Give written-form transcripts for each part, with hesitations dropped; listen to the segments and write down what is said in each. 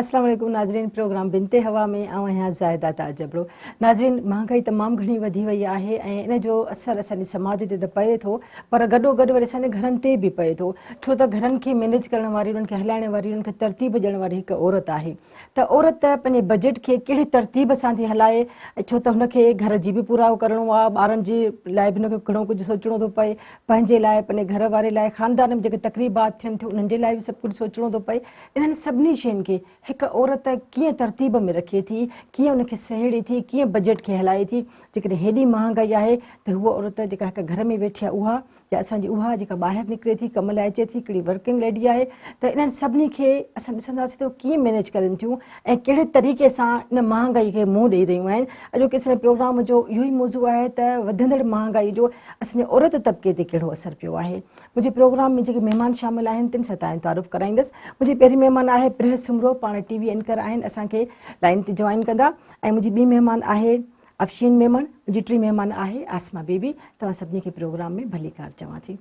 अस्सलाम वालेकुम नाज़रीन, प्रोग्राम बिनते हवा में आहियां ज़ाहिदा ताजबरो। नाज़रीन, महांगाई तमामु घणी वधी वई आहे ऐं इन जो असरु असांजे समाज ते त पए थो, पर गॾोगॾु वरी असांजे घरनि ते बि पए थो। छो त घरनि खे मैनेज करण वारी, उन्हनि खे हलाइण वारी, उन्हनि खे तरतीब ॾियण वारी हिकु औरत आहे। त औरत पंहिंजे बजट खे कहिड़ी तरतीब सां थी हलाए, छो त हुनखे घर जी बि पूराओ करिणो आहे, ॿारनि जे लाइ बि हुनखे घणो कुझु सोचणो थो पए, पंहिंजे लाइ, पंहिंजे घर वारे लाइ, ख़ानदान में जेके तकरीबात थियनि थियूं उन्हनि जे लाइ बि सभु कुझु सोचणो थो पए। इन्हनि सभिनी शयुनि खे हिकु औरत कीअं तरतीब में रखे थी, कीअं उनखे सहेड़े थी, कीअं बजट खे हलाए थी। जेकॾहिं हेॾी महांगाई आहे त हूअ औरत जेका हिकु घर में वेठी आहे उहा, या असांजी उहा जेका ॿाहिरि निकिरे थी, कम लाइ अचे थी, हिकिड़ी वर्किंग लेडी आहे, त इन्हनि सभिनी खे असां ॾिसंदासीं त कीअं मैनेज करनि थियूं ऐं कहिड़े तरीक़े सां इन महांगाई खे मुंहुं ॾेई रहियूं आहिनि। अॼोके असांजे प्रोग्राम जो इहो ई मौज़ू आहे त वधंदड़ महांगाई जो असांजे औरत तबिके ते कहिड़ो असरु पियो आहे। मुंहिंजे प्रोग्राम में जेके महिमान शामिल आहिनि तिन सां तव्हांजो तारुफ़ कराईंदसि। मुंहिंजी पहिरीं महिमान आहे प्रिय सुमरो, पाण टीवी एंकर आहिनि, असांखे लाइन ते जॉइन कंदा। ऐं मुंहिंजी ॿी महिमान आहे अफ़शीन मेमन, मुंहिंजी टी महिमान आहे आसमा बीबी। तव्हां सभिनी खे प्रोग्राम में भली कार चवां थी।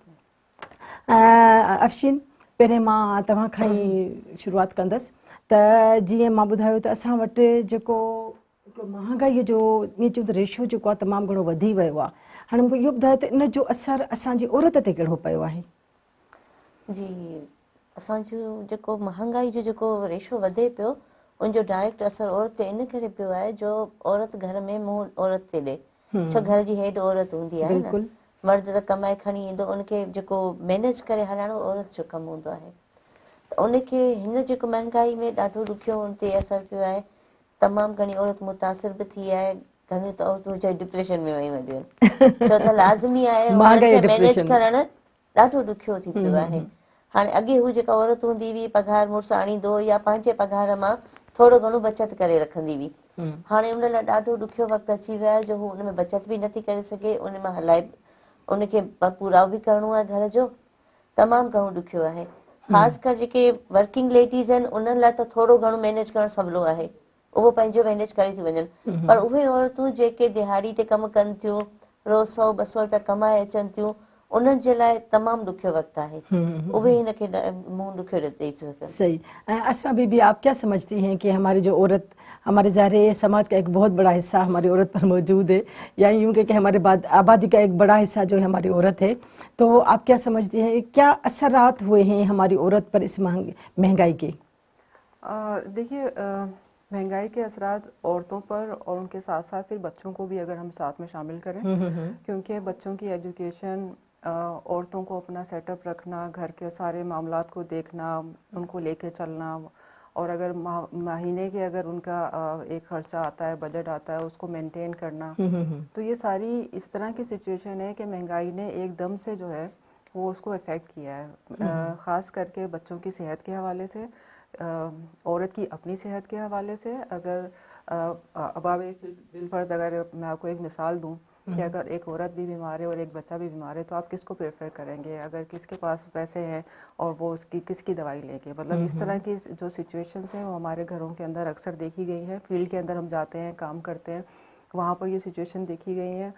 अफ़शीन, पहिरें मां तव्हां खां ई शुरूआति कंदसि त जीअं मां ॿुधायो त असां वटि जेको महांगाईअ जो ईअं चऊं त रेशियो जेको आहे तमामु घणो वधी वियो आहे। हाणे मूंखे इहो ॿुधायो त इन जो असरु असांजी औरत ते कहिड़ो पियो आहे? जी, असांजो जेको महांगाई जो जेको रेशो वधे पियो उनजो डायरेक्ट असरु औरत ते इन करे पियो आहे जो औरत घर में मुंहुं औरत ते ॾे। छो घर जी हेड औरत हूंदी आहे न, मर्द त कमाए खणी ईंदो, उनखे जेको मैनेज करे हलाइणो औरत जो कमु हूंदो आहे। त उनखे हिन जेको महांगाई में ॾाढो ॾुखियो उन ते असरु पियो आहे। तमामु घणी औरत मुतासिर बि थी आहे, घणियूं त औरतूं वीचारियूं डिप्रेशन में वयूं वेंदियूं आहिनि। छो त लाज़मी आहे उन्हनि खे मैनेज करणु ॾाढो ॾुखियो थी पियो आहे। हाणे अॻे हू जेका औरत हूंदी हुई पघार मुड़ुसु आणींदो या पंहिंजे पघार मां थोरो घणो बचति करे रखंदी हुई। हाणे उन लाइ ॾाढो ॾुखियो वक़्तु अची वियो आहे जो हू उन में बचति बि नथी करे सघे, उन मां हलाए उनखे पूराओ बि करिणो आहे घर जो। तमामु घणो ॾुखियो आहे। ख़ासि कर जेके वर्किंग लेडीज़ आहिनि उन्हनि लाइ त थोरो घणो मैनेज करणु सवलो आहे, उहो पंहिंजो मैनेज करे थी वञनि। पर उहे औरतूं जेके दिहाड़ी ते कमु कनि थियूं, रोज़ 100-200 रुपया कमाए अचनि थियूं, उन्हनि जे लाइ तमामु ॾुखियो वक़्तु आहे। उहे हिनखे मुंहुं ॾुखियो ॾेई सघनि। सही। अस्मा बीबी, आप क्या समझती हैं कि हमारी जो औरत, हमारे ज़ाहिर समाज का एक बहुत बड़ा हिस्सा हमारी औरत पर मौजूद है, या यूँ कि हमारे बाद आबादी का एक बड़ा हिस्सा जो है हमारी औरत है, तो आप क्या समझती हैं क्या असरात हुए हैं हमारी औरत पर इस महंगाई के? देखिए, महंगाई के असरात औरतों पर और उनके साथ साथ फिर बच्चों को भी अगर हम साथ में शामिल करें, क्योंकि बच्चों की एजुकेशन, औरतों को अपना सेटअप रखना, घर के सारे मामलात को देखना, उनको लेके चलना, और अगर महीने के अगर उनका एक खर्चा आता है, बजट आता है, उसको मेंटेन करना, तो ये सारी इस तरह की सिचुएशन है कि महंगाई ने एकदम से जो है वो उसको इफ़ेक्ट किया है। ख़ास करके बच्चों की सेहत के हवाले से, औरत की अपनी सेहत के हवाले से। अगर अब आप एक बिलफर्ज अगर मैं आपको एक मिसाल दूं कि अगर एक औरत भी बीमार है और एक बच्चा भी बीमार है, तो आप किसको प्रेफर करेंगे? अगर किसके पास पैसे हैं और वो उसकी किसकी दवाई लेंगे? मतलब इस तरह की जो सिचुएशंस हैं वो हमारे घरों के अंदर अक्सर देखी गई हैं। फील्ड के अंदर हम जाते हैं, काम करते हैं, वहाँ पर ये सिचुएशन देखी गई हैं।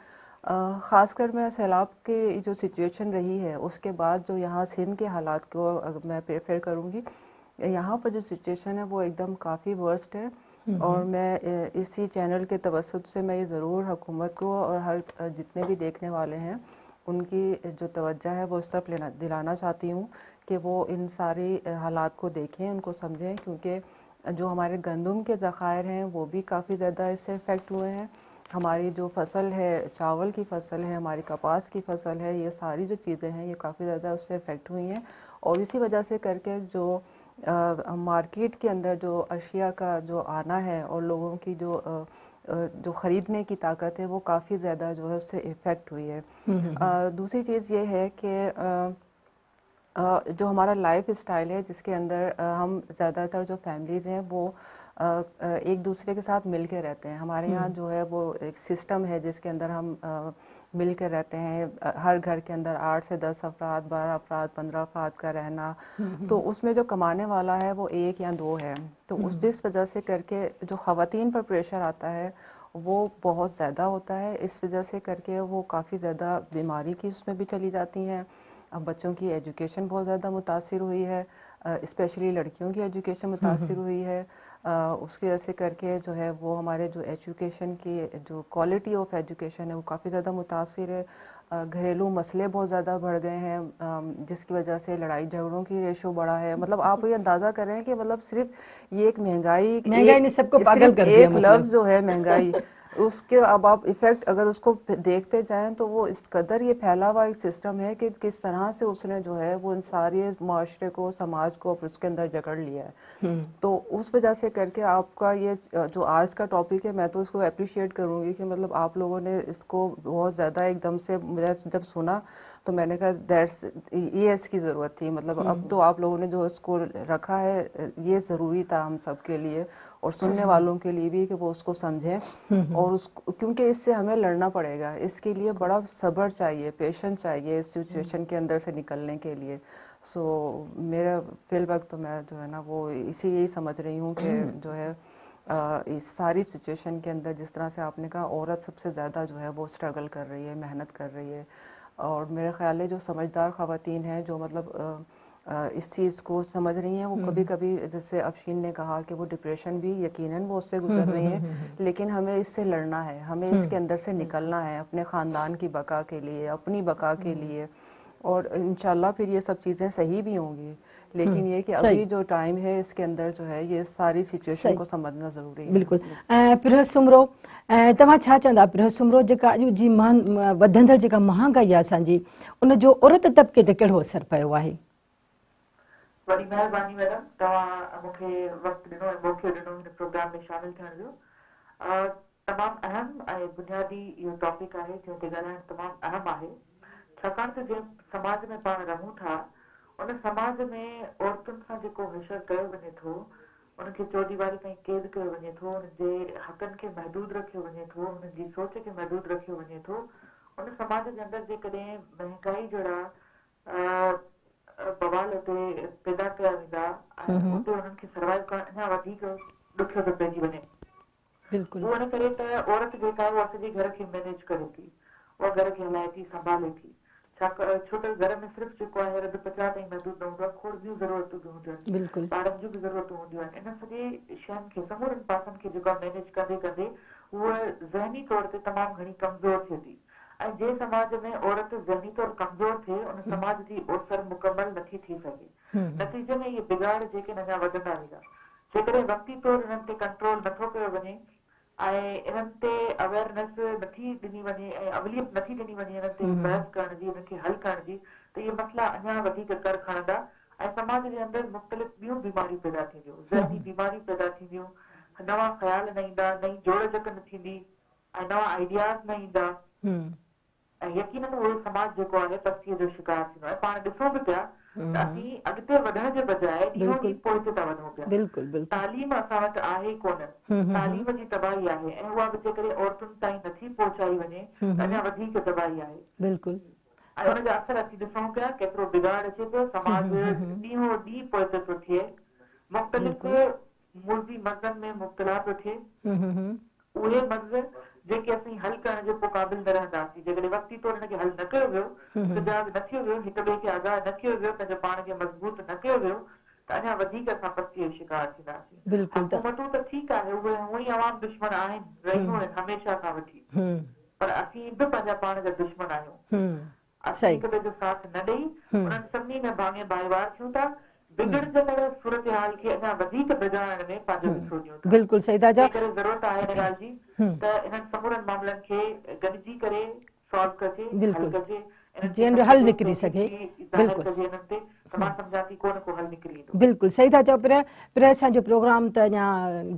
ख़ासकर मैं सैलाब की जो सिचुएशन रही है उसके बाद जो यहाँ सिंध के हालात को मैं प्रेफर करूँगी। यहाँ पर जो सिचुएशन है वो एकदम काफ़ी वर्स्ट है, और मैं इसी चैनल के तवस्सुत से मैं ये ज़रूर हुकूमत को और हर जितने भी देखने वाले हैं उनकी जो तवज्जो है वो इस तरफ दिलाना चाहती हूँ कि वो इन सारी हालात को देखें, उनको समझें, क्योंकि जो हमारे गंदम के ज़खायर हैं वो भी काफ़ी ज़्यादा इससे इफ़ेक्ट हुए हैं। हमारी जो फसल है, चावल की फसल है, हमारी कपास की फसल है, ये सारी जो चीज़ें हैं ये काफ़ी ज़्यादा उससे इफ़ेक्ट हुई हैं। और इसी वजह से करके जो मार्केट के अंदर जो अशिया का जो आना है और लोगों की जो ख़रीदने की ताकत है वो काफ़ी ज़्यादा जो है उससे इफ़ेक्ट हुई है। दूसरी चीज़ ये है कि जो हमारा लाइफ स्टाइल है जिसके अंदर हम ज़्यादातर जो फैमिलीज़ हैं वो एक दूसरे के साथ मिल के रहते हैं। हमारे यहाँ जो है वो एक सिस्टम है जिसके अंदर हम मिल कर रहते हैं। हर घर के अंदर 8 से 10 अफराद, 12 अफराद, 15 अफराद का रहना, तो उसमें जो कमाने वाला है वो 1 या 2 है। तो उस जिस वजह से करके जो ख़वातीन पर प्रेशर आता है वो बहुत ज़्यादा होता है। इस वजह से करके वो काफ़ी ज़्यादा बीमारी की उसमें भी चली जाती हैं। अब बच्चों की एजुकेशन बहुत ज़्यादा मुतासिर हुई है, स्पेशली लड़कियों की एजुकेशन मुतासिर हुई है। उसकी वजह से करके जो है वो हमारे जो एजुकेशन की जो क्वालिटी ऑफ एजुकेशन है वो काफ़ी ज़्यादा मुतासिर है। घरेलू मसले बहुत ज़्यादा बढ़ गए हैं, जिसकी वजह से लड़ाई झगड़ों की रेशो बढ़ा है। मतलब आप ये अंदाज़ा कर रहे हैं कि मतलब सिर्फ ये एक महंगाई ने सबको पागल सिर्फ कर दिया, एक लफ्ज़ जो है महंगाई, उसके अब आप इफेक्ट अगर उसको देखते जाएं तो वो इस कदर ये फैला हुआ एक सिस्टम है कि किस तरह से उसने जो है वो इन सारे माशरे को, समाज को उसके अंदर जकड़ लिया है। तो उस वजह से करके आपका ये जो आज का टॉपिक है, मैं तो इसको अप्रिशिएट करूंगी कि मतलब आप लोगों ने इसको बहुत ज़्यादा एकदम से, मुझे जब सुना तो मैंने कहा दैट्स ये इसकी ज़रूरत थी। मतलब अब तो आप लोगों ने जो इसको रखा है ये ज़रूरी था हम सब के लिए और सुनने वालों के लिए भी कि वो उसको समझें और उसको, क्योंकि इससे हमें लड़ना पड़ेगा। इसके लिए बड़ा सब्र चाहिए, पेशेंस चाहिए इस सिचुएशन के अंदर से निकलने के लिए। सो मेरा फिल वक्त तो मैं जो है ना वो यही समझ रही हूँ कि जो है इस सारी सिचुएशन के अंदर जिस तरह से आपने कहा औरत सबसे ज़्यादा जो है वो स्ट्रगल कर रही है, मेहनत कर रही है। और मेरे ख्याल है जो समझदार ख़वातीन हैं जो मतलब इस चीज़ को समझ रही हैं, वो कभी कभी जैसे अफशीन ने कहा कि वो डिप्रेशन भी यकीनन वो उससे गुजर रही हैं, लेकिन हमें इससे लड़ना है, हमें इसके अंदर से निकलना है अपने ख़ानदान की बका के लिए, अपनी बका के लिए, और इंशाल्लाह फिर ये सब चीज़ें सही भी होंगी। लेकिन ये कि अभी जो टाइम है इसके अंदर जो है ये सारी सिचुएशन को समझना ज़रूरी है। बिल्कुल। प्रिय सुमरो, तव्हां छा चवंदा प्रिय सुमरो, जेका अॼु जी वधंदड़ जेका महांगाई आहे असांजी, उन जो औरत तबिके ते कहिड़ो असरु पियो आहे? वॾी महिरबानी मैडम, तव्हां मूंखे वक़्तु ॾिनो ऐं मौक़ो ॾिनो हिन प्रोग्राम में शामिल थियण जो। तमामु अहम ऐं बुनियादी इहो टॉपिक आहे जंहिं ते ॻाल्हाइणु तमामु अहम आहे, छाकाणि त जंहिं समाज में पाण रहूं था उन समाज में औरतुनि सां जेको हशर कयो वञे थो, उनखे चौदीवारी ताईं क़ैद कयो वञे थो, उनजे हक़नि खे महदूद रखियो वञे थो, उन्हनि जी सोच खे महदूद रखियो वञे थो, उन समाज जे अंदरि जेकॾहिं महांगाई जहिड़ा बवाल उते पैदा कया वेंदा ऐं उते उन्हनि खे सर्वाइव करणु अञा वधीक ॾुखियो थो पइजी वञे। उहो इन करे त औरत जेका आहे उहा सॼे घर खे मैनेज करे थी, उहा घर खे हलाए थी, संभाले थी। छो त घर में सिर्फ़ु जेको आहे रध पचा ताईं महदूद न हूंदो आहे, खोड़ ॿियूं ज़रूरतूं बि हूंदियूं आहिनि, ॿारनि जूं बि ज़रूरतूं हूंदियूं आहिनि। इन सॼे शयुनि खे, समूरनि पासनि खे जेको आहे मैनेज कंदे कंदे उहा ज़हनी तौर ते तमामु घणी कमज़ोर थिए थी। ऐं जंहिं समाज में औरत ज़हनी तौर कमज़ोर थिए उन समाज जी ओसर मुकमल नथी थी सघे। नतीजे में इहे बिगाड़ जेके अञा वधंदा वेंदा। जेकॾहिं वक़्ती तौर इन्हनि ते कंट्रोल नथो कयो वञे ऐं इन्हनि ते अवेयरनेस नथी ॾिनी वञे ऐं अवलियत नथी ॾिनी वञे इन्हनि ते बहस करण जी, इन्हनि खे हल करण जी, त इहे मसइला अञा वधीक कर खणंदा ऐं समाज जे अंदरि मुख़्तलिफ़ ॿियूं बीमारियूं पैदा थींदियूं, ज़हनी बीमारियूं पैदा थींदियूं, नवां ख़्याल न ईंदा, नई जोड़ जक न थींदी ऐं नवां आइडियाज़ न ईंदा ऐं यकीनन उहो समाज जेको आहे पस्तीअ जो शिकार थींदो आहे। पाण ॾिसूं बि पिया त असीं अॻिते वधण जे बजाए ॾींहों ॾींहुं पोइते था वधूं पिया। तालीम असां वटि आहे कोन, तालीम जी तबाही आहे ऐं उहा बि जेकॾहिं औरतुनि ताईं नथी पहुचाई वञे त अञा वधीक तबाही आहे। बिल्कुलु। ऐं हुनजा असर असीं ॾिसूं पिया केतिरो बिगाड़ अचे पियो, समाज ॾींहों ॾींहुं पोइते थो थिए, मुख़्तलिफ़ मुल्ज़ी मर्ज़नि में मुब्तला थो थिए। उहे मर्ज़ जेके असीं हल करण जे पोइ क़ाबिल न रहंदासीं, जेकॾहिं वक़्ती तौर हिनखे हल न कयो वियो, सजाग न थियो वियो, हिक ॿिए खे आगाह न कयो वियो, पंहिंजे पाण खे मज़बूत न कयो वियो, त अञा वधीक असां पस्तीअ जो शिकार थींदासीं। हुकूमतूं त ठीकु आहे, उहे हूअं ई आवाम दुश्मन आहिनि, रहियूं आहिनि हमेशह खां वठी, पर असीं बि पंहिंजा पाण जा दुश्मन आहियूं। असीं हिक ॿिए जो साथ न ॾेई उन्हनि सभिनी में भाङे भाईवार थियूं था, बिगड़जंदड़ सूरत हाल खे अञा वधीक बिगाड़ण में पंहिंजो हिसो ॾियूं था। बिल्कुलु सही था चओ। करे ज़रूरत आहे हिन ॻाल्हि जी त इन्हनि समूरनि मामलनि खे गॾिजी करे सॉल्व कजे, हल कजे, जीअं हल निकिरी सघे। बिल्कुलु सही था चओ। पर असांजो प्रोग्राम त अञा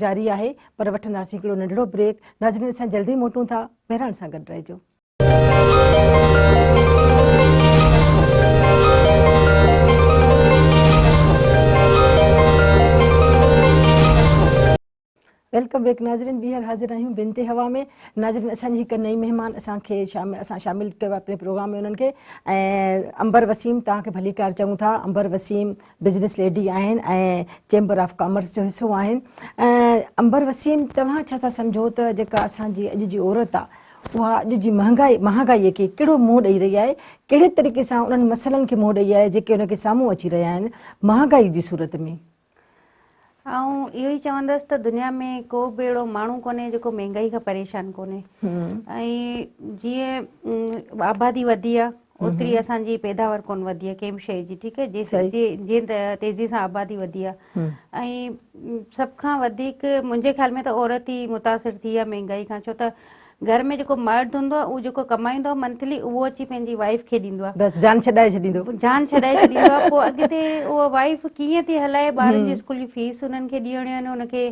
जारी आहे, पर वठंदासीं हिकिड़ो नंढिड़ो ब्रेक। नाज़रीन, असां जल्दी मोटूं था, बहिराण सां गॾु रहिजो। वेलकम बैक नाज़रीन, ॿीहर हाज़िर आहियूं बिनते हवा में। नाज़रीन, असांजी हिकु नई महिमान असांखे असां शामिल कयो आहे पंहिंजे प्रोग्राम में उन्हनि खे, ऐं अंबर वसीम, तव्हांखे भली कार चऊं था। अंबर वसीम बिज़नेस लेडी आहिनि ऐं चैम्बर ऑफ कॉमर्स जो हिसो आहिनि। अंबर वसीम, तव्हां छा था सम्झो त जेका असांजी अॼु जी औरत आहे उहा अॼु जी महांगाईअ खे कहिड़ो मुंहुं ॾेई रही आहे, कहिड़े तरीक़े सां उन्हनि मसइलनि खे मुंहुं ॾेई आहे जेके उनखे साम्हूं अची रहिया आहिनि महांगाई जी सूरत में? ऐं इहो ई चवंदसि त दुनिया में को बि अहिड़ो माण्हू कोन्हे जेको महांगाई खां परेशान कोन्हे। ऐं जीअं आबादी वधी आहे ओतिरी असांजी पैदावार कोन वधी आहे कंहिं बि शइ जी, ठीकु आहे, जीअं तेज़ी सां आबादी वधी आहे। ऐं सभ खां वधीक मुंहिंजे ख़्याल में त औरत ई मुतासिर थी आहे महांगाई खां, छो त घर में जेको मर्द हूंदो आहे उहो जेको कमाईंदो आहे मंथली उहो अची पंहिंजी वाइफ खे ॾींदो आहे, बस जान छॾाए छॾींदो, जान छॾाए छॾींदो आहे। पोइ अॻिते उहा वाइफ कीअं थी हलाए, ॿारनि जी स्कूल जी फीस उन्हनि खे ॾियणियूं आहिनि, उनखे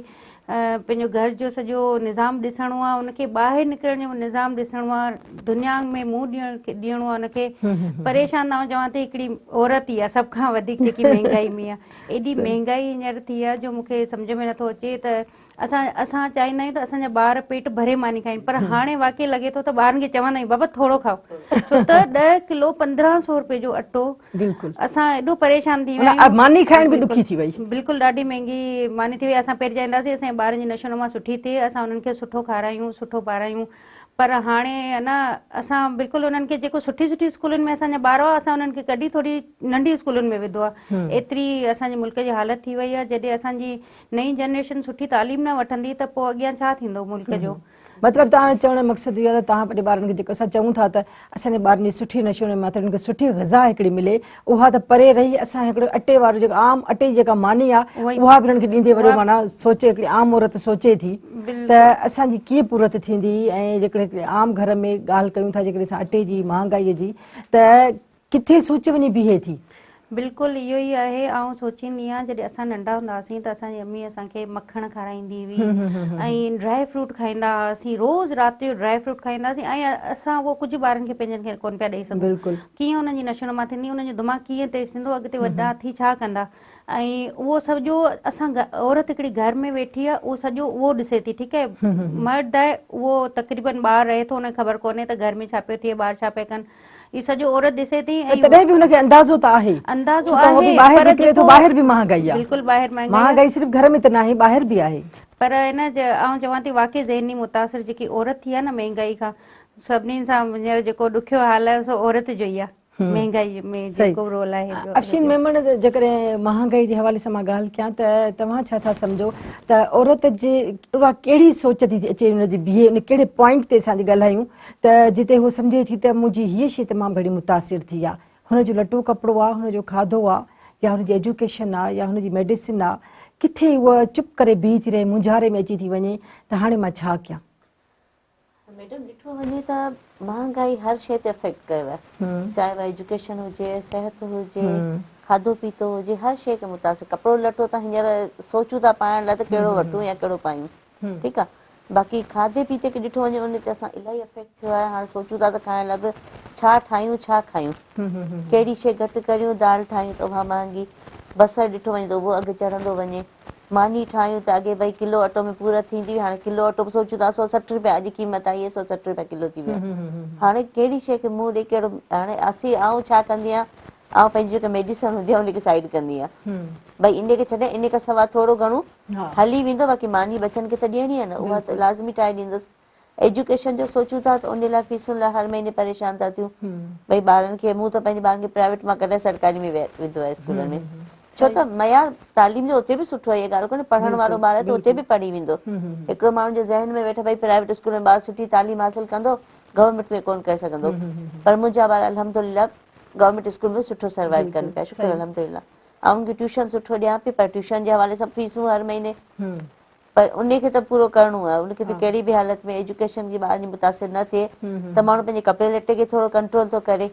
पंहिंजो घर जो सॼो निज़ाम ॾिसणो आहे, उनखे ॿाहिरि निकिरण जो निज़ाम ॾिसणो आहे, दुनिया में मुंहुं ॾियणो आहे उनखे। परेशान न चवां थी हिकिड़ी औरत ई आहे सभ खां वधीक जेकी महांगाई में आहे। एॾी महांगाई हींअर थी आहे जो मूंखे सम्झ में नथो अचे त असां चाहींदा आहियूं त असांजा ॿार पेट भरे मानी खाइनि, पर हाणे वाक़ई लॻे थो त ॿारनि खे चवंदा आहियूं बाबा थोरो खाओ, छो त 10 किलो 1500 रुपए जो अटो, बिल्कुलु असां एॾो परेशान थी विया आहियूं। मानी खाइण बि ॾुखी थी वई, बिल्कुलु ॾाढी महांगी मानी थी वई। असां पहिरीं चाहींदासीं असांजे ॿारनि जी नशो नुमा सुठी थिए, असां उन्हनि खे सुठो खारायूं, सुठो पारायूं, पर हाणे अ न असां बिल्कुलु उन्हनि खे जेको सुठी सुठी स्कूलनि में असांजा ॿार हुआ असां उन्हनि खे कॾहिं थोरी नंढी स्कूलनि में विधो आहे। एतिरी असांजे मुल्क जी हालत थी वई आहे, जॾहिं असांजी नई जनरेशन सुठी तालीम न वठंदी त पोइ अॻियां छा थींदो मुल्क जो। मतिलबु तव्हां चवण जो मक़सदु इहो आहे त तव्हां पंहिंजे ॿारनि खे जेको असां चऊं था त असांजे ॿारनि जी सुठी नशो मां त उन्हनि खे सुठी ग़ज़ा हिकिड़ी मिले, उहा त परे रही असां हिकिड़ो अटे वारो जेको आम अटे जी जेका मानी आहे उहा बि उन्हनि खे ॾींदे वरी माना सोचे, हिकिड़ी आम औरत सोचे थी त असांजी कीअं पूरत थींदी। ऐं जेकॾहिं हिकिड़े आम घर में ॻाल्हि कयूं था जेकॾहिं असां अटे जी महांगाईअ जी, त किथे सोच वञी बीहे थी। बिल्कुलु इहो ई आहे। ऐं सोचींदी आहियां जॾहिं असां नंढा हूंदा हुआसीं त असांजी अम्मी असांखे मखण खाराईंदी हुई ऐं ड्राई फ्रूट खाईंदा हुआसीं, रोज़ु राति जो ड्राई फ्रूट खाईंदासीं, ऐं असां उहो कुझु ॿारनि खे पंहिंजनि खे कोन पिया ॾेई सघूं। कीअं हुननि जी नशो नुमा थींदी, हुननि जो दिमाग़ कीअं तेज़ थींदो, अॻिते वॾा थी छा कंदा। ऐं उहो सॼो असां औरत हिकिड़ी घर में वेठी आहे उहो सॼो उहो ॾिसे थी, ठीकु आहे, मर्द आहे उहो तक़रीबन ॿाहिरि रहे थो, हुनखे ख़बर कोन्हे त घर में छा पियो थिए, ॿार छा पिया कनि, ही सॼो औरत ॾिसे थी। ऐं तॾहिं बि हुनखे अंदाज़ो त आहे, अंदाज़ो आहे, ॿाहिरि निकिरे थो, ॿाहिरि बि महांगाई आहे, बिल्कुलु ॿाहिरि महांगाई सिर्फ़ु घर में त न आहे, ॿाहिरि बि आहे। पर इन आउं चवां थी वाक़ई ज़हनी मुतासिर जेकी औरत थी आहे न महांगाई खां, सभिनीनि सां हींअर जेको ॾुखियो हाल आहे सो औरत जो ई आहे महांगाई में जेको रोल आहे। अफशीन मेमन, जेकॾहिं महांगाई जे हवाले सां मां ॻाल्हि कयां त तव्हां छा था सम्झो त औरत जे उहा कहिड़ी सोच थी अचे, हुनजी बीहे, उन कहिड़े पॉइंट ते असां ॻाल्हायूं त जिते उहो सम्झे थी त मुंहिंजी हीअ शइ तमामु घणी मुतासिर थी आहे, हुनजो लटो कपिड़ो आहे, हुनजो खाधो आहे, या हुनजी एजुकेशन आहे, या हुनजी मेडिसिन आहे, किथे उहा चुप करे बीह थी रहे, मुंझारे में अची थी वञे त हाणे मां छा कयां। मैडम ॾिठो वञे त महांगाई हर शइ ते अफेक्ट कयो आहे, चाहे उहा एजुकेशन हुजे, सिहत हुजे, खाधो पीतो हुजे, हर शइ खे मुतासिर। कपिड़ो लटो त हींअर सोचूं था पाइण लाइ त कहिड़ो वठूं या कहिड़ो पायूं, ठीकु आहे, बाक़ी खाधे पीते खे ॾिठो वञे उन ते असां इलाही अफेक्ट थियो आहे। हाणे सोचूं था त खाइण लाइ बि छा ठाहियूं, छा खायूं, कहिड़ी शइ घटि करियूं, दाल ठाहियूं त उहा महांगी, बसरु ॾिठो वञे त उहो अघु चढ़ंदो वञे, मानी ठाहियूं त अॻे भई किलो अटो में पूरा थींदी, हाणे किलो अटो बि सोचूं था 160 रुपया, अॼु क़ीमत आई आहे 160 रुपया किलो थी विया। हाणे कहिड़ी शइ खे मुंहुं ॾेई कहिड़ो, हाणे आउं छा कंदी आहियां, आउं पंहिंजी जेका मेडिसन हूंदी आहे उनखे साइड कंदी आहियां, भई इन खे छॾे, इन खां सवाइ थोरो घणो हली वेंदो, बाक़ी मानी बचनि खे त ॾियणी आहे न, उहा त लाज़मी ठाहे ॾींदसि। एजुकेशन जो सोचूं था त उन लाइ फीसुनि लाइ हर महीने परेशान था थियूं, भई ॿारनि खे, मूं त पंहिंजे ॿारनि खे प्राइवेट मां कॾहिं सरकारी में विधो आहे स्कूलनि में, छो त मयार तालीम जो उते बि सुठो आहे, इहा ॻाल्हि कोन्हे, पढ़ण वारो ॿार आहे त उते बि पढ़ी वेंदो। हिकिड़ो माण्हू जे ज़हन में वेठो भई प्राइवेट स्कूल में ॿार सुठी तालीम हासिल कंदो, गवर्नमेंट में कोन करे सघंदो, पर मुंहिंजा ॿार अल्हम्दुलिल्लाह गवर्नमेंट स्कूल में सुठो सर्वाइव कनि पिया, शुक्र अल्हम्दुलिल्लाह। ऐं उनखे ट्यूशन सुठो ॾियां पई, पर ट्यूशन जे हवाले सां फीसूं हर महीने, पर उनखे त पूरो करिणो आहे, उनखे त कहिड़ी बि हालत में एजुकेशन जी ॿारनि जी मुतासिर न थिए त माण्हू पंहिंजे कपिड़े लटे खे थोरो कंट्रोल थो करे,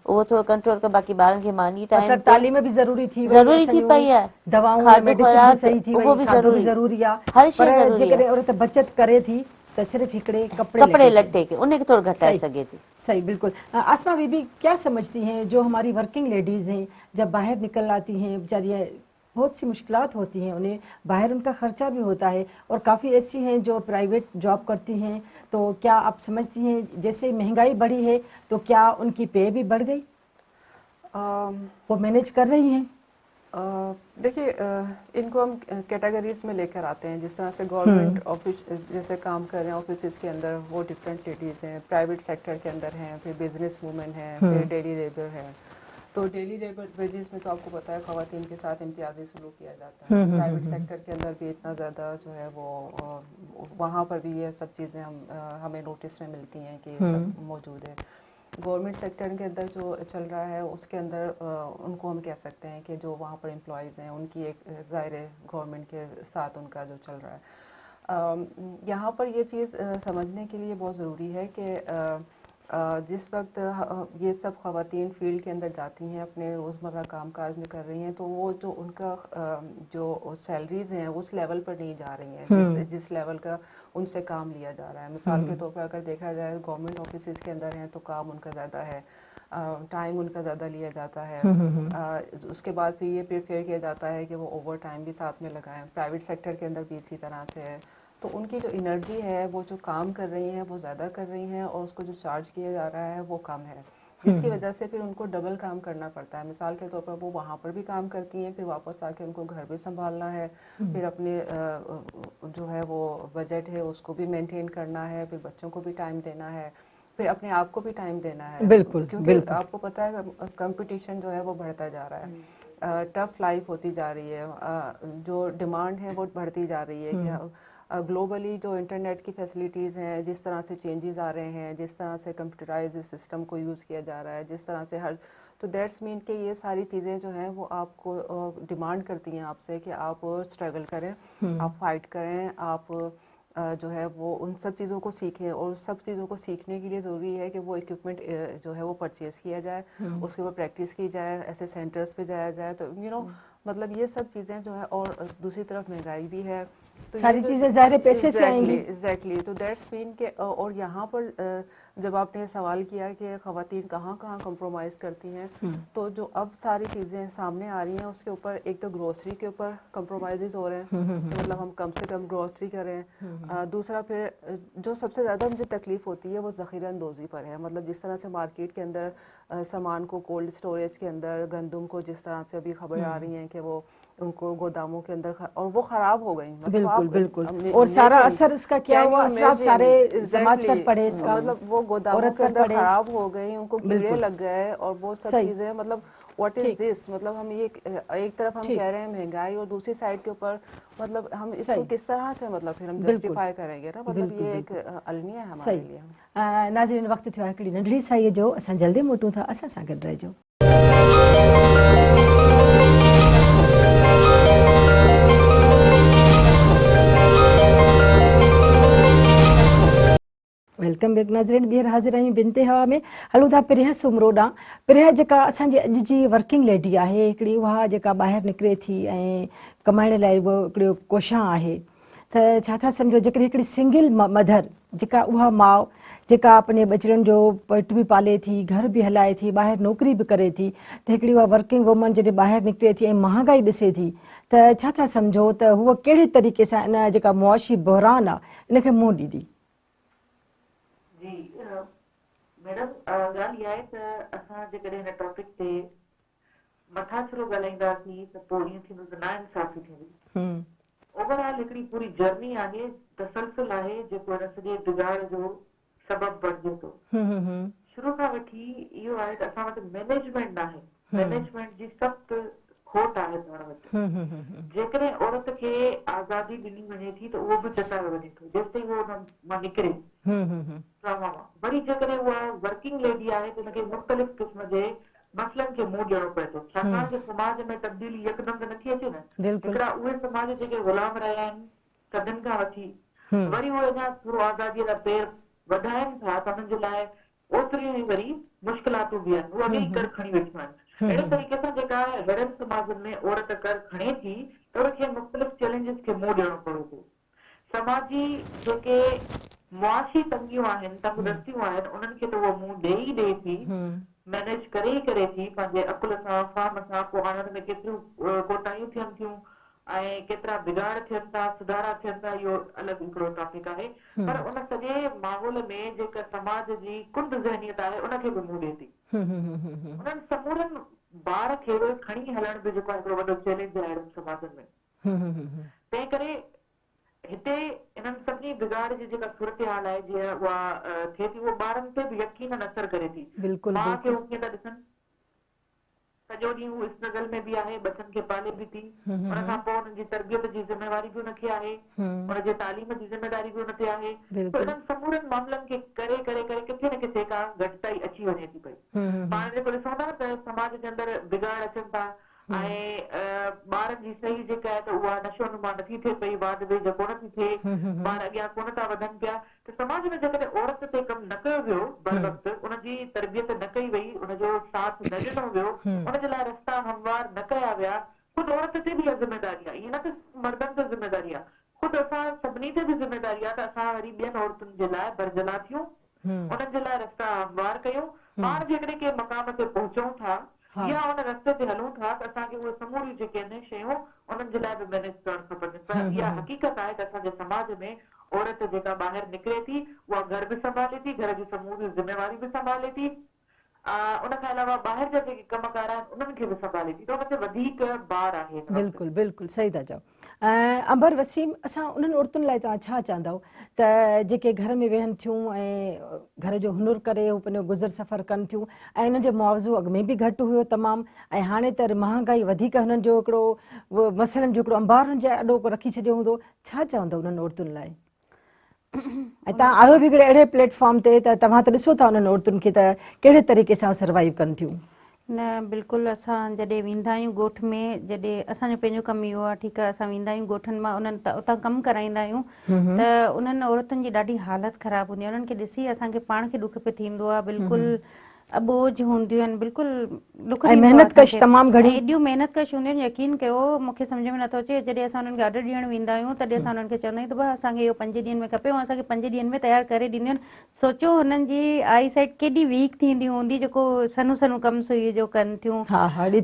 उहो थोरो कंट्रोल करे, बाक़ी ॿारनि खे मानी टाइम तालीम बि ज़रूरी थी पई आहे, दवाऊं, खाधो मेडिसिन खुराक सही थी उहो वई, बि खाधो बि ज़रूरी आहे, हर शइ पर ज़रूरी जेकॾहिं आहे, औरत बचत करे थी त सिर्फ़ हिकिड़े कपड़े लटे के उन्हें थोड़ा घटाए सके थी। सही, बिल्कुल। आसमा बीबी क्या समझती हैं जो हमारी वर्किंग लेडीज़ हैं, जब बाहर निकल आती हैं बेचारियाँ, बहुत सी मुश्किलात होती हैं उन्हें, बाहर उनका खर्चा भी होता है, और काफ़ी ऐसी हैं जो प्राइवेट जॉब करती हैं, तो क्या आप समझती हैं जैसे महंगाई बढ़ी है तो क्या उनकी पे भी बढ़ गई, वो मैनेज कर रही हैं? देखिए, इनको हम कैटेगरीज में लेकर आते हैं, जिस तरह से गवर्नमेंट ऑफिस जैसे काम कर रहे हैं ऑफिस के अंदर, वो डिफरेंट लेडीज़ हैं, प्राइवेट सेक्टर के अंदर हैं, फिर बिजनेस वूमेन हैं, फिर डेली लेबर हैं, तो डेली वेजेस में तो आपको पता है ख़वातीन के साथ इम्तियाजी सलूक किया जाता है। प्राइवेट सेक्टर के अंदर भी इतना ज़्यादा जो है वो वहाँ पर भी ये सब चीज़ें हमें नोटिस में मिलती हैं कि ये सब मौजूद है। गवर्नमेंट सेक्टर के अंदर जो चल रहा है उसके अंदर उनको हम कह सकते हैं कि जो वहाँ पर एम्प्लॉयज़ हैं उनकी एक ज़ाहिर गवर्नमेंट के साथ उनका जो चल रहा है। यहाँ पर ये चीज़ समझने के लिए बहुत ज़रूरी है कि जिस वक्त ये सब ख़वातीन फील्ड के अंदर जाती हैं, अपने रोज़मर्रा काम काज में कर रही हैं, तो वो जो उनका जो सैलरीज़ हैं उस लेवल पर नहीं जा रही हैं जिस लेवल का उनसे काम लिया जा रहा है। मिसाल के तौर पर अगर देखा जाए गवर्नमेंट ऑफिसेज़ के अंदर हैं तो काम उनका ज़्यादा है, टाइम उनका ज़्यादा लिया जाता है। उसके बाद फिर ये प्रेफर किया जाता है कि वो ओवर टाइम भी साथ में लगाएं। प्राइवेट सेक्टर के अंदर भी इसी तरह से है। तो उनकी जो एनर्जी है वो जो काम कर रही हैं वो ज़्यादा कर रही हैं और उसको जो चार्ज किया जा रहा है वो कम है, जिसकी वजह से फिर उनको डबल काम करना पड़ता है। मिसाल के तौर पर वो वहाँ पर भी काम करती हैं, फिर वापस आके उनको घर भी संभालना है, फिर अपने जो है वो बजट है उसको भी मेंटेन करना है, फिर बच्चों को भी टाइम देना है, फिर अपने आप को भी टाइम देना है। बिल्कुल, क्योंकि बिल्कुल। आपको पता है कंपटीशन जो है वो बढ़ता जा रहा है, टफ लाइफ होती जा रही है, जो डिमांड है वो बढ़ती जा रही है कि ग्लोबली जो इंटरनेट की फैसिलिटीज़ हैं, जिस तरह से चेंजेस आ रहे हैं, जिस तरह से कंप्यूटराइज सिस्टम को यूज़ किया जा रहा है, जिस तरह से हर, तो दैट्स मीन कि ये सारी चीज़ें जो हैं वो आपको डिमांड करती हैं आपसे कि आप स्ट्रगल करें, आप फाइट करें, आप जो है वो उन सब चीज़ों को सीखें। और उस सब चीज़ों को सीखने के लिए ज़रूरी है कि वो इक्विपमेंट जो है वो परचेज़ किया जाए, उसके ऊपर प्रैक्टिस की जाए, ऐसे सेंटर्स पे जाया जाए। तो मतलब ये सब चीज़ें जो है, और दूसरी तरफ महंगाई भी है, तो सारी चीजें ज़ाहिर पैसे से आएंगी। एग्जैक्टली। तो दैट्स मीन के और यहाँ पर जब आपने सवाल किया कि ख़वातीन कहाँ कहाँ कंप्रोमाइज़ करती हैं, तो जो अब सारी चीज़ें सामने आ रही हैं उसके ऊपर एक तो ग्रोसरी के ऊपर कंप्रोमाइज़ हो रहे हैं, तो मतलब हम कम से कम ग्रोसरी करें। दूसरा फिर जो सबसे ज़्यादा मुझे तकलीफ़ होती है वो ज़ख़ीरा अंदोज़ी पर है। मतलब जिस तरह से मार्केट के अंदर सामान को कोल्ड स्टोरेज के अंदर, गंदम को जिस तरह से अभी खबर आ रही हैं कि वो उनको गोदामों के अंदर और वो ख़राब हो गई। मतलब बिल्कुल बिल्कुल। और सारा असर इसका क्या हुआ, असर सारे समाज पर पड़े इसका, मतलब वो गोदामों के अंदर ख़राब हो गई, उनको कीड़े लग गए और वो सब चीज़ें, मतलब व्हाट इज दिस। मतलब हम ये एक तरफ हम कह रहे हैं महंगाई, और दूसरी साइड के ऊपर मतलब हम इसको किस तरह से मतलब फिर हम जस्टिफाई करेंगे ना। मतलब ये एक अलमिया है हमारे लिए। नाज़रीन, वक्त थियो हिकिड़ी नंढड़ी साईअ जो, असां जल्दी मोटूं था, असां सां गॾु रहिजो। वेलकम बैक नाज़रीन, ॿीहर हाज़िर आहियूं बिनते हवा में। हलूं था पिरिया सुमरो ॾांहुं। पिरिया जेका असांजी अॼु जी वर्किंग लेडी आहे हिकिड़ी, उहा जेका ॿाहिरि निकिरे थी ऐं कमाइण लाइ उहो हिकिड़ो कोशां आहे, त छा था सम्झो जेकॾहिं हिकिड़ी सिंगल मदर, जेका उहा माउ जेका अपने बचड़नि जो पेट बि पाले थी, घर बि हलाए थी, ॿाहिरि नौकिरी बि करे थी, त हिकिड़ी उहा वर्किंग वूमन जॾहिं ॿाहिरि निकिरे थी ऐं महांगाई ॾिसे थी, त छा था सम्झो त हूअ कहिड़े तरीक़े सां इन जेका मुआशी बहरान आहे इनखे मुंहुं ॾींदी? जी मैडम, ॻाल्हि इहा आहे त असां जेकॾहिं हिन टॉपिक ते मथां छरो ॻाल्हाईंदासीं त पोइ ईअं थींदो त नाइंसाफ़ी थींदी। ओवरऑल हिकिड़ी पूरी जर्नी आहे, तसलसल आहे, जेको हिन सॼे बिगाड़ जो सबबु बणिजे थो। शुरू खां वठी इहो आहे त असां वटि मैनेजमेंट न आहे, मैनेजमेंट जी सख़्तु खोट आहे पाण वटि। जेकॾहिं औरत खे आज़ादी ॾिनी वञे थी त उहो बि जतायो वञे थो जेसिताईं उहो हुन मां निकिरे ट्रॉमा मां। वरी जेकॾहिं उहा वर्किंग लेडी आहे त हुनखे मुख़्तलिफ़ क़िस्म जे मसइलनि खे मुंहुं ॾियणो पए थो, छाकाणि त समाज में तब्दीली यकदम त नथी अचे न। हिकिड़ा उहे समाज जेके ग़ुलाम रहिया आहिनि सदियुनि खां वठी, वरी उहे अञा थोरो आज़ादीअ लाइ पेर वधाइनि था त हुननि जे लाइ ओतिरियूं ई वरी मुश्किलातूं बि आहिनि, उहे अॻे ई कर खणी वेठियूं आहिनि। अहिड़े तरीक़े सां जेका अहिड़नि समाजनि में औरत कर खणे थी त उनखे मुख़्तलिफ़ चैलेंजिस खे मुंहुं ॾियणो पवे थो। समाजी जेके मुआशी तंगियूं आहिनि, तंगदस्तियूं आहिनि, उन्हनि खे त उहो मुंहुं ॾेई थी, मैनेज करे ई करे थी पंहिंजे अकुल सां, फाम सां। पोइ हाणे हुन में केतिरियूं कोताहियूं थियनि थियूं ऐं केतिरा बिगाड़ थियनि था, सुधारा थियनि था, इहो अलॻि हिकिड़ो टॉपिक आहे। पर उन सॼे माहौल में जेका समाज जी कुंद ज़हनियत आहे उनखे बि मुंहुं ॾिए थी। उन्हनि समूरनि ॿार खे खणी हलण बि जेको हिकिड़ो वॾो चैलेंज आहे अहिड़नि समाजनि में। तंहिं करे हिते इन्हनि सभिनी बिगाड़ जी जेका सूरत हाल आहे जीअं उहा थिए थी, उहा ॿारनि ते बि यकीनन असर करे थी। माउ खे कीअं था ॾिसनि, सॼो ॾींहुं हू स्ट्रगल में बि आहे, बचनि खे पाले बि थी, उन खां पोइ हुननि जी तरबियत जी ज़िम्मेवारी बि हुनखे आहे, हुनजे तालीम जी ज़िम्मेदारी बि हुन ते आहे। तो इन्हनि समूरनि मामलनि खे करे करे करे किथे न किथे का घटिताई अची वञे थी पई। पाण जेको ॾिसूं था त समाज जे अंदरि बिगाड़ अचनि था ऐं ॿारनि जी सही जेका आहे त उहा नशो नुमा नथी थिए पई, वाद वेझ कोन थी थिए, ॿार अॻियां कोन था वधनि पिया। त समाज में जेकॾहिं औरत ते कमु न कयो वियो बर वक़्तु, उनजी तरबियत न कई वई, उनजो साथ न ॾिनो वियो, उनजे लाइ रस्ता हमवार न कया विया, ख़ुदि औरत ते बि इहा ज़िम्मेदारी आहे। ईअं न त मर्दनि ते ज़िम्मेदारी आहे, ख़ुदि असां सभिनी ते बि ज़िम्मेदारी आहे त असां वरी ॿियनि औरतुनि जे लाइ बरजला थियूं, उन्हनि जे लाइ रस्ता हमवार कयूं। पाण जेकॾहिं कंहिं मक़ाम ते पहुचूं था या उन रस्ते ते हलूं था त असांखे उहे समूरियूं जेके आहिनि शयूं उन्हनि जे लाइ बि मैनेज करणु खपनि। पर इहा हक़ीक़त आहे त असांजे समाज में औरत जेका ॿाहिरि निकिरे थी उहा घर बि संभाले थी, घर जी समूरियूं ज़िम्मेवारियूं बि संभाले थी, उन खां अलावा ॿाहिरि जा जेके कमकार आहिनि उन्हनि खे बि संभाले थी, त उन ते वधीक भार आहे। बिल्कुलु बिल्कुलु सही था चओ। अंबर वसीम, असां उन्हनि औरतुनि लाइ तव्हां छा चवंदव त जेके घर में वेहनि थियूं ऐं घर जो हुनुर करे हू पंहिंजो गुज़र सफ़र कनि थियूं ऐं उन्हनि जो मुआवज़ो अॻु में बि घटि हुयो तमामु, ऐं हाणे त महांगाई वधीक हुननि जो हिकिड़ो मसइलनि जो हिकिड़ो अंबारनि जे अॾो रखी छॾियो हूंदो, छा चवंदव उन्हनि औरतुनि लाइ? ऐं तव्हां आयो बि हिकिड़े अहिड़े प्लेटफॉर्म ते त तव्हां त ॾिसो था उन्हनि औरतुनि खे त कहिड़े तरीक़े सां सर्वाइव कनि थियूं। न बिल्कुलु, असां जॾहिं वेंदा आहियूं ॻोठ में, जॾहिं असांजो पंहिंजो कमु इहो आहे, ठीकु आहे, असां वेंदा आहियूं ॻोठनि मां, उन्हनि उतां कमु कराईंदा आहियूं त उन्हनि औरतुनि जी ॾाढी हालति ख़राबु हूंदी आहे। उन्हनि खे ॾिसी असांखे पाण खे ॾुख पियो थींदो आहे, बिल्कुलु अबोझ हूंदियूं आहिनि, बिल्कुलु ॾुख थींदो आहे मेहनतकश तमामु घणी, एॾियूं मेहनतकश हूंदियूं आहिनि। यकीन कयो मूंखे सम्झ में नथो अचे, जॾहिं असां उन्हनि खे ऑर्डर ॾियणु वेंदा आहियूं तॾहिं असां उन्हनि खे चवंदा आहियूं त भाउ असांखे इहो 5 ॾींहंनि में खपे, ऐं असांखे 5 ॾींहंनि में तयारु करे ॾींदियूं आहिनि। सोचो हुननि जी आई साइट केॾी वीक थींदी हूंदी जेको सन्हूं सन्हूं कमु सुई जो कनि थियूं,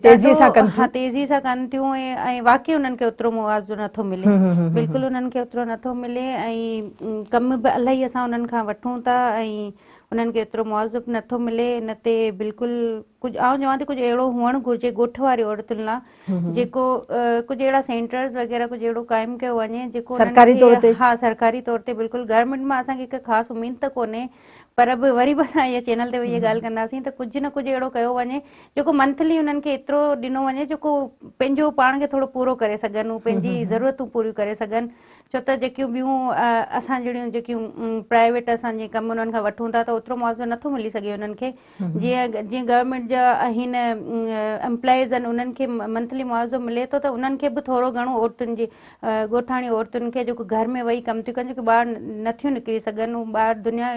तेज़ीअ सां कनि थियूं, तेज़ी सां कनि थियूं, ऐं वाक़ई उन्हनि खे ओतिरो मुआवज़ो नथो मिले, बिल्कुलु उन्हनि खे ओतिरो नथो मिले, ऐं कमु बि इलाही असां उन्हनि खां वठूं था ऐं उन्हनि खे एतिरो मुआवज़ो बि नथो मिले। इन ते बिल्कुलु कुझु आउं चवां थी कुझु अहिड़ो हुअणु घुरिजे ॻोठ वारी औरतुनि लाइ, जेको कुझु अहिड़ा सेंटर्स वग़ैरह कुझु अहिड़ो क़ाइमु कयो वञे जेको सरकारी तौर ते, हा सरकारी तौर ते, बिल्कुलु गवर्नमेंट मां असांखे हिकु ख़ासि उमेद त कोन्हे, पर बि वरी बि असां इहा चैनल ते इहा ॻाल्हि कंदासीं त कुझु न कुझु अहिड़ो कयो वञे जेको मंथली उन्हनि खे एतिरो ॾिनो वञे जेको पंहिंजो पाण खे थोरो पूरो करे सघनि, पंहिंजी ज़रूरतूं पूरियूं करे सघनि। छो त जेकियूं ॿियूं असां जहिड़ियूं जेकियूं प्राइवेट असांजे कमु उन्हनि खां वठूं था त ओतिरो मुआवज़ो नथो मिली सघे उन्हनि खे, जीअं गवर्नमेंट जा आहिनि एम्प्लॉइज़ आहिनि उन्हनि खे मंथली मुआवज़ो मिले थो, त उन्हनि खे बि थोरो घणो औरतुनि जी ॻोठाणी औरतुनि खे जेको घर में वेही कमु थियूं कनि, जेके ॿाहिरि नथियूं निकिरी सघनि, ॿाहिरि दुनिया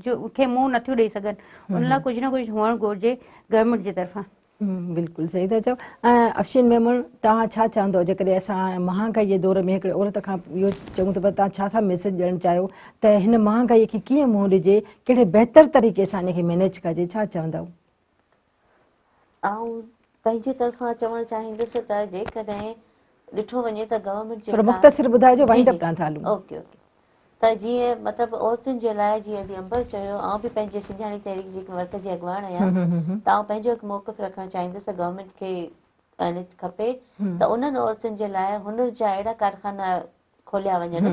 जो खे मुंहुं नथियूं ॾेई सघनि, उन लाइ कुझु न कुझु हुअणु घुरिजे गवर्नमेंट जे तरफ़ां। बिल्कुलु सही था चओ। ऐं अफशीन मेमन, तव्हां छा चवंदव जेकॾहिं असां महांगाई जे दौर में हिकिड़े औरत खां इहो चऊं त तव्हां छा था मैसेज ॾियणु चाहियो त हिन महांगाईअ खे कीअं मुंहुं ॾिजे, कहिड़े बहितर तरीक़े सां हिनखे मैनेज कजे, छा चवंदव? ऐं पंहिंजे तरफ़ां चवणु चाहींदुसि त जेकॾहिं ॾिठो वञे त गवर्नमेंट थोरो जेका मुख़्तसिर ॿुधाइजो, जी वाइंड जी अप था हलूं। ओके ओके, त जीअं मतिलबु औरतुनि जे लाइ जीअं अंबर चयो, आउं बि पंहिंजे सिंधाणी तहरीक जी मर्कज़ी अॻवान आहियां, त आउं पंहिंजो हिकु मौक़िफ़ रखणु चाहींदुसि त गवर्नमेंट खे खपे त उन्हनि औरतुनि जे लाइ हुनर जा अहिड़ा कारखाना खोलिया वञनि,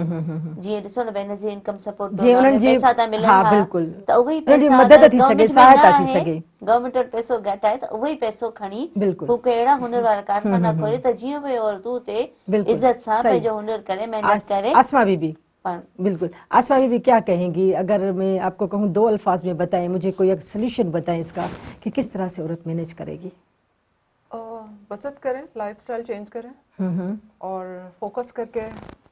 जीअं ॾिसो न बेनज़ीर इनकम सपोर्ट प्रोग्राम में पैसा था मिलनि, हा त उहे ई पैसा अगरि गवर्नमेंट में न आहे, गवर्नमेंट वटि पैसो घटि आहे, त उहो ई पैसो खणी हू अहिड़ा हुनर वारा कारखाना खोले त जीअं भई औरतूं हुते इज़त सां पंहिंजो हुनर करे मेहनत करे। आसमा बीबी, बिल्कुल आसमा बीबी, क्या कहेंगी अगर मैं आपको कहूँ 2 अल्फाज में बताएं, मुझे कोई एक सोल्यूशन बताएं इसका कि किस तरह से औरत मैनेज करेगी? बचत करें, लाइफस्टाइल चेंज करें और फोकस करके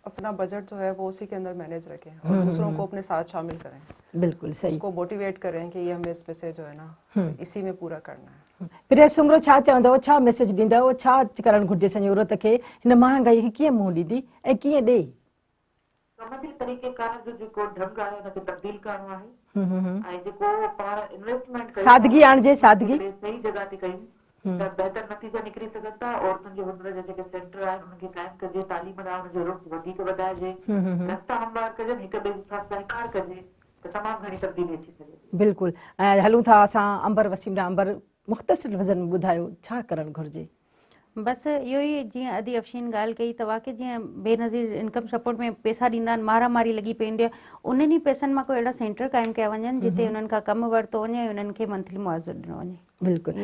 अपना बजट जो है वो उसी के अंदर मैनेज रखें और दूसरों को अपने साथ शामिल करें। बिल्कुल सही, उसको मोटिवेट करें कि ये हमें इसमें से जो है ना इसी में पूरा करना है। प्रिया सुमरो, छा चवंदव, छा मैसेज ॾींदव, छा करणु घुरिजे असांजी औरत खे हिन महांगाई खे कीअं मुंहुं ॾींदी ऐं कीअं ॾे? कम जे तरीक़ेकार जो जेको ढंग आहे हुनखे तब्दील करणो आहे ऐं जेको पाण इन्वेस्टमेंट कयूं, सादगी आणिजे, सादगी सही जॻह ते कयूं त बहितर नतीजा निकिरी सघनि था। औरतुनि जे हुनर जा जेके सेंटर आहिनि उनखे क़ाइमु कजे, तालीम ॾांहुं हुनजो रुख़ वधीक वधाइजे, रस्ता हमवार कजनि, हिक ॿिए सां सहकार कजे, त तमामु घणी तब्दीली अची सघे। बिल्कुलु। ऐं हलूं था असां अंबर वसीम ॾांहुं। अंबर, मुख़्तसिर लफ़्ज़नि में ॿुधायो छा करणु घुरिजे? बसि इहो ई, जीअं अदी अफशीन ॻाल्हि कई त वाक़ई जीअं बेनज़ीर इनकम सपोर्ट में पैसा ॾींदा आहिनि, मारा मारी लॻी पवंदी आहे, उन्हनि ई पैसनि मां कोई अहिड़ा सेंटर क़ाइमु कया वञनि जिते उन्हनि खां कमु वरितो वञे ऐं उन्हनि खे मंथली मुआवज़ो ॾिनो वञे। बिल्कुल,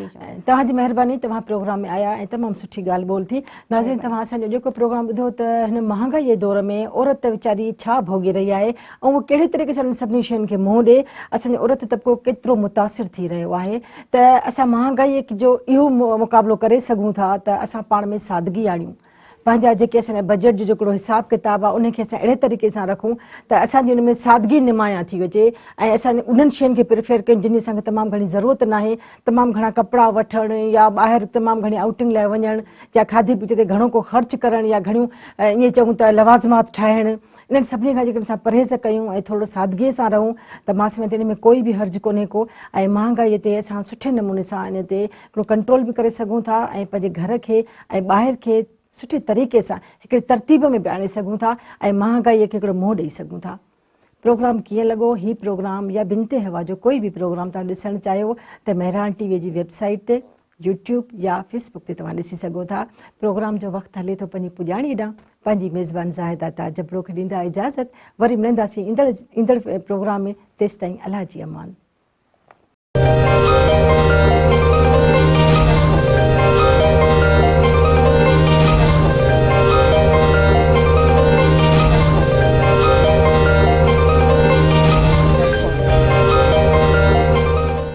तव्हांजी महिरबानी, तव्हां प्रोग्राम में आया ऐं तमामु सुठी ॻाल्हि ॿोल थी। नाज़रीन, तव्हां असांजो जेको प्रोग्राम ॿुधो त हिन महांगाई जे दौर में औरत वीचारी छा भोॻे रही आहे ऐं उहो कहिड़े तरीक़े सां सभिनी शयुनि खे मुंहुं ॾिए, असांजो औरत तबिको केतिरो मुतासिर थी रहियो आहे। त असां महांगाई जो इहो मुक़ाबिलो करे सघूं था त असां पाण में सादगी आणियूं, पंहिंजा जेके असांजा बजट जो जेको हिसाब किताब आहे उनखे असां अहिड़े तरीक़े सां रखूं त असांजी उन में सादगी निमाया थी वञे ऐं असां उन्हनि शयुनि खे प्रिफेर कयूं जिन असांखे तमामु घणी ज़रूरत नाहे, तमामु घणा कपिड़ा वठणु या ॿाहिरि तमामु घणी आउटिंग लाइ वञणु या खाधे पीते ते घणो को ख़र्च करणु या घणियूं ईअं चऊं त लवाज़मात ठाहिणु, इन्हनि सभिनी खां जेके असां परहेज़ कयूं ऐं थोरो सादगीअ सां रहूं त मां सम्झां थी इन में कोई बि हर्ज कोन्हे को। ऐं महांगाईअ ते असां सुठे नमूने सां इन ते हिकिड़ो कंट्रोल बि करे सघूं था ऐं पंहिंजे घर खे ऐं ॿाहिरि खे सुठे तरीक़े सां हिकिड़ी तरतीब में बि आणे सघूं था ऐं महांगाईअ खे हिकिड़ो मुंहुं ॾेई सघूं था। प्रोग्राम कीअं लॻो? ही प्रोग्राम या बिनते हवा जो कोई बि प्रोग्राम तव्हां ॾिसणु चाहियो त मेहरान टीवीअ जी वेबसाइट ते, यूट्यूब या फेसबुक ते तव्हां ॾिसी सघो था। प्रोग्राम जो वक़्तु हले थो पंहिंजी पुॼाणी ॾांहुं। पंहिंजी मेज़बान ज़ाहिदा ताजबरो खे ॾींदा इजाज़त। वरी मिलंदासीं ईंदड़ प्रोग्राम में। तेसिताईं अलाह जी अमान।